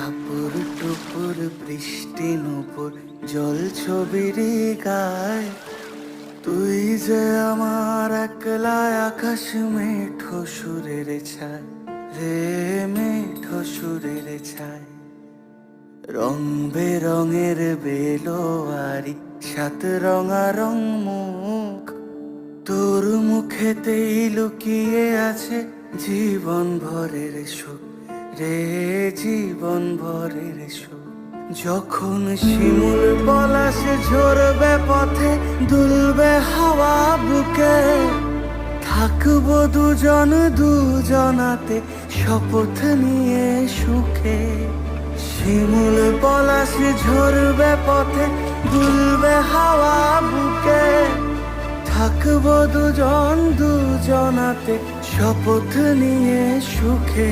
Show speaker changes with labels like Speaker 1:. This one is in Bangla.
Speaker 1: ঠাকুর টুকুর বৃষ্টি নুপুর জল ছবির গায়, তুই যে আমার একলা আকাশ মেঠো সুরের ছায় রে, মেঠো সুরের ছায়। রং বেরঙের বেলোয়ারি সাত রঙারং মুখ, তোর মুখেতেই লুকিয়ে আছে জীবন ভরের সুখ রে, জীবন ভরের সুখ। যখন শিমুল পলাশ ঝরবে পথে, দুলবে হাওয়া বুকে, থাকবো দুজন দুজনাতে শপথ নিয়ে সুখে। শিমুল পলাশ ঝরবে পথে, দুলবে হাওয়া বুকে, থাকবো দুজন দুজনাতে শপথ নিয়ে সুখে।